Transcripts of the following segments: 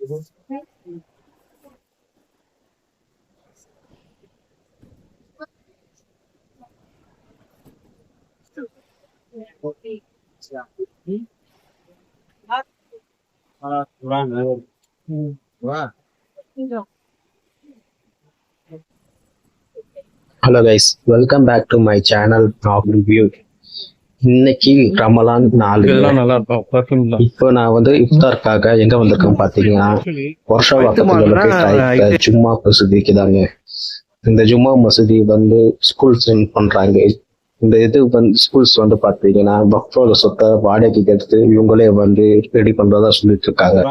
Hello guys, welcome back to my channel top review. இன்னைக்கு ரமலான் நாள். இப்போ நான் வந்து இஃப்தாருக்காக எங்க வந்திருக்கேன் பாத்தீங்கன்னா, வருஷம் ஜும்மா மசூதிக்கு தாங்க. இந்த ஜும்மா மசூதி வந்து ஸ்கூல்ஸ் ரன் பண்றாங்க. இந்த இது வந்து ஸ்கூல்ஸ் வந்து பாத்தீங்கன்னா வக்ஃபோட சொத்தை வாடகைக்கு எடுத்து இவங்களே வந்து ரெடி பண்றதா சொல்லிட்டு இருக்காங்க.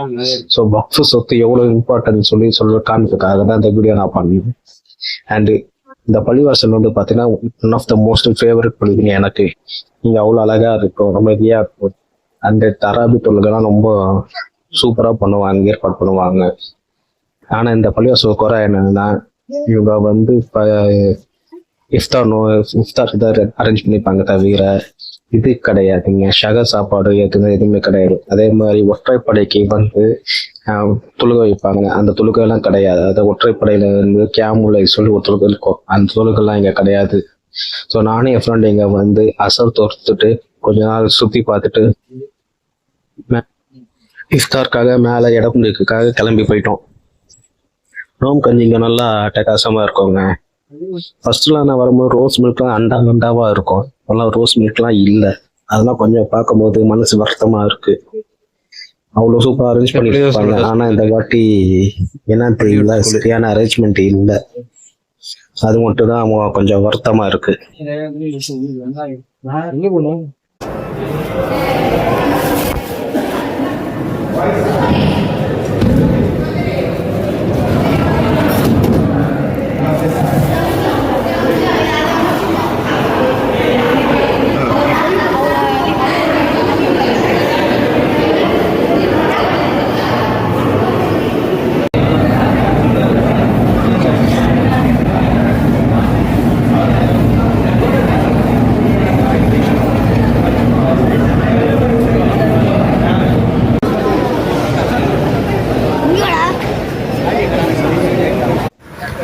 ஸோ வக்ஃப் சொத்து எவ்வளவு இம்பார்ட்டன்ட் சொல்லி காமிக்கிறதுக்காக தான் இந்த வீடியோ நான் பண்ணேன். அண்ட் இந்த பள்ளிவாசல் வந்து பாத்தீங்கன்னா one of the most favourite பள்ளிங்க எனக்கு. இங்க அவ்வளவு அழகா இருக்கும், ரொம்ப இதாக இருக்கும். அந்த தராபி தொழுகெல்லாம் ரொம்ப சூப்பரா பண்ணுவாங்க, ஏற்பாடு பண்ணுவாங்க. ஆனா இந்த பள்ளிவாசல் குறை என்னன்னா, இவங்க வந்து இஃப்தார் தான் அரேஞ்ச் பண்ணிப்பாங்க, தவிர இது கிடையாதுங்க. சாப்பாடு எதுவுமே கிடையாது. அதே மாதிரி ஒற்றைப்படைக்கு வந்து தொழுகை வைப்பாங்க, அந்த தொழுகை எல்லாம் கிடையாது. அதை ஒற்றைப்படையில வந்து கேமுலை சொல்லி ஒரு தொழுகை இருக்கும், அந்த தொழுகைலாம் இங்க கிடையாது. ஸோ நானும் என் ஃப்ரெண்ட் இங்க வந்து அசர் தோர்த்துட்டு கொஞ்ச நாள் சுத்தி பார்த்துட்டு இஃப்தாருக்காக மேல இடப்புக்காக கிளம்பி போயிட்டோம். ரோம் கஞ்சி இங்க நல்லா அட்டகாசமா இருக்குங்க. ஃபர்ஸ்ட்லாம் நான் வரும்போது ரோஸ் மில்க்லாம் அண்டாவா இருக்கும், அதெல்லாம் ரோஸ் மில்க்லாம் இல்லை. அதெல்லாம் கொஞ்சம் பார்க்கும்போது மனசு வருத்தமா இருக்கு. அவ்வளவு சூப்பரா அரேஞ்ச் பண்ணிருப்பாங்க. ஆனா இந்த வாட்டி என்ன தெரியல, சரியான அரேஞ்ச்மெண்ட் இல்லை. அது மட்டும் தான் கொஞ்சம் வருத்தமா இருக்கு.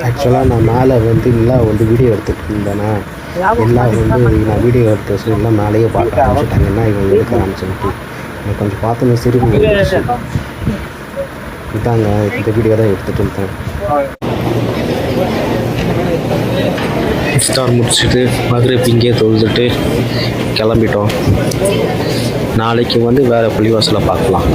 ஆக்சுவலாக நான் மேலே வந்து எல்லாம் வந்து வீடியோ எடுத்துகிட்டு இருந்தேன்னா, எல்லாம் வந்து நான் வீடியோ எடுத்த சொல்லி எல்லாம் மேலேயே பார்க்க ஆரம்பிச்சிட்டாங்கன்னா இவங்க எடுக்கிறான்னு சொல்லிட்டு எனக்கு கொஞ்சம் பார்த்தோன்னே சிரிப்பு வந்துச்சு. இதாங்க இந்த வீடியோ தான் எடுத்துகிட்டு இருந்தேன். இஃப்தார் முடிச்சுட்டு மக்ரிப் இங்கே தொழுதுட்டு கிளம்பிட்டோம். நாளைக்கு வந்து வேறு பள்ளிவாசலை பார்க்கலாம்.